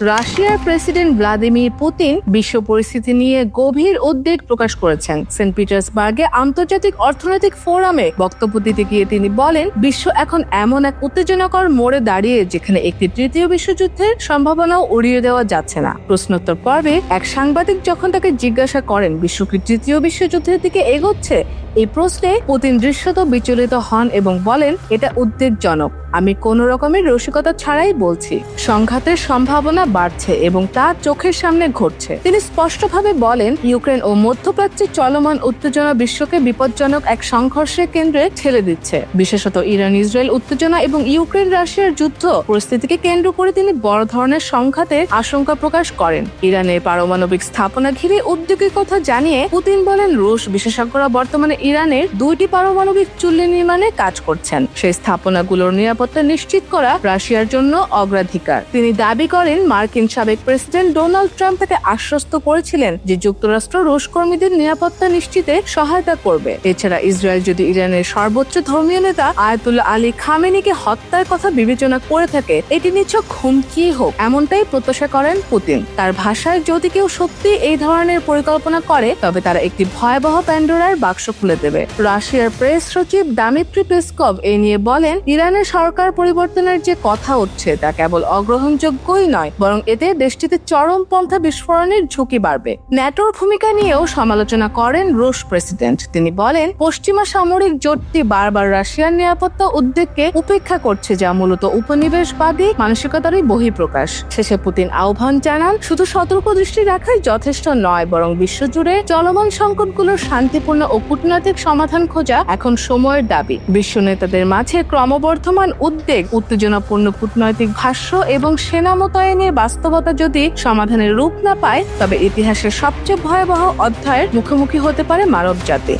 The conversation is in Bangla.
রাশিয়ার প্রেসিডেন্ট ভ্লাদিমির পুতিন বিশ্ব পরিস্থিতি নিয়ে গভীর উদ্বেগ প্রকাশ করেছেন। সেন্ট পিটার্সবার্গে আন্তর্জাতিক অর্থনৈতিক ফোরামে বক্তব্য দিতে গিয়ে তিনি বলেন, বিশ্ব এখন এমন এক উত্তেজনাকর মোড়ে দাঁড়িয়ে যেখানে একটি তৃতীয় বিশ্বযুদ্ধের সম্ভাবনাও উড়িয়ে দেওয়া যাচ্ছে না। প্রশ্নোত্তর পর্বে এক সাংবাদিক যখন তাকে জিজ্ঞাসা করেন বিশ্ব কি তৃতীয় বিশ্বযুদ্ধের দিকে এগোচ্ছে, এই প্রশ্নে পুতিন দৃশ্যত বিচলিত হন এবং বলেন, এটা উদ্বেগজনক। আমি কোন রকমের রসিকতা ছাড়াই বলছি, সংঘাতের সম্ভাবনা বাড়ছে এবং তা চোখের সামনে ঘটছে। তিনি স্পষ্টভাবে বলেন, ইউক্রেন ও মধ্যপ্রাচ্যে চলমান উত্তেজনা বিশ্বকে বিপজ্জনক এক সংঘর্ষের কেন্দ্রে ঠেলে দিচ্ছে। বিশেষত ইরান ইসরায়েল উত্তেজনা এবং ইউক্রেন রাশিয়ার যুদ্ধ পরিস্থিতিকে কেন্দ্র করে তিনি বড় ধরনের সংঘাতের আশঙ্কা প্রকাশ করেন। ইরানের পারমাণবিক স্থাপনা ঘিরে উদ্বেগের কথা জানিয়ে পুতিন বলেন, রুশ বিশেষজ্ঞরা বর্তমানে ইরানের 2টি পারমাণবিক চুল্লি নির্মাণে কাজ করছেন। সেই স্থাপনাগুলোর নিরাপত্তা নিশ্চিত করা রাশিয়ার জন্য অগ্রাধিকার। তিনি দাবি করেন, মার্কিন সাবেক প্রেসিডেন্ট ডোনাল্ড ট্রাম্প তাকে আশ্বস্ত করেছিলেন যে যুক্তরাষ্ট্র রুশ কর্মীদের নিরাপত্তা নিশ্চিতে সহায়তা করবে। এছাড়া ইসরায়েল যদি ইরানের সর্বোচ্চ ধর্মীয় নেতা আয়াতুল্লাহ আলী খামেনিকে হত্যার কথা বিবেচনা করে থাকে, এটি নিছক হুমকি হোক এমনটাই প্রত্যাশা করেন পুতিন। তার ভাষায়, যদি কেউ সত্যি এই ধরনের পরিকল্পনা করে তবে তারা একটি ভয়াবহ প্যান্ডোরার বাক্স খুলে দেবে। রাশিয়ার প্রেস সচিব দামিত্রি পেসকভ এ নিয়ে বলেন, ইরানের সরকার পরিবর্তনের যে কথা উঠছে তা কেবল অগ্রহণযোগ্যই নয়, বরং এতে দেশটিতে চরমপন্থা বিস্ফোরণের ঝুঁকি বাড়বে। ন্যাটোর ভূমিকা নিয়েও সমালোচনা করেন রুশ প্রেসিডেন্ট। তিনি বলেন, পশ্চিমা সামরিক জোটটি বারবার রাশিয়ার নিরাপত্তা উদ্বেগকে উপেক্ষা করছে, যা মূলত উপনিবেশবাদী মানসিকতারই বহিঃপ্রকাশ। শেষে পুতিন আহ্বান জানান, শুধু সতর্ক দৃষ্টি রাখাই যথেষ্ট নয়, বরং বিশ্বজুড়ে চলমান সংকটগুলোর শান্তিপূর্ণ ও কূটনৈতিক সমাধান খোঁজা এখন সময়ের দাবি। বিশ্ব নেতাদের মাঝে ক্রমবর্ধমান উদ্বেগ, উত্তেজনাপূর্ণ কূটনৈতিক ভাষ্য এবং সেনা মোতায়েনের বাস্তবতা যদি সমাধানের রূপ না পায়, তবে ইতিহাসের সবচেয়ে ভয়াবহ অধ্যায়ের মুখোমুখি হতে পারে মানবজাতি।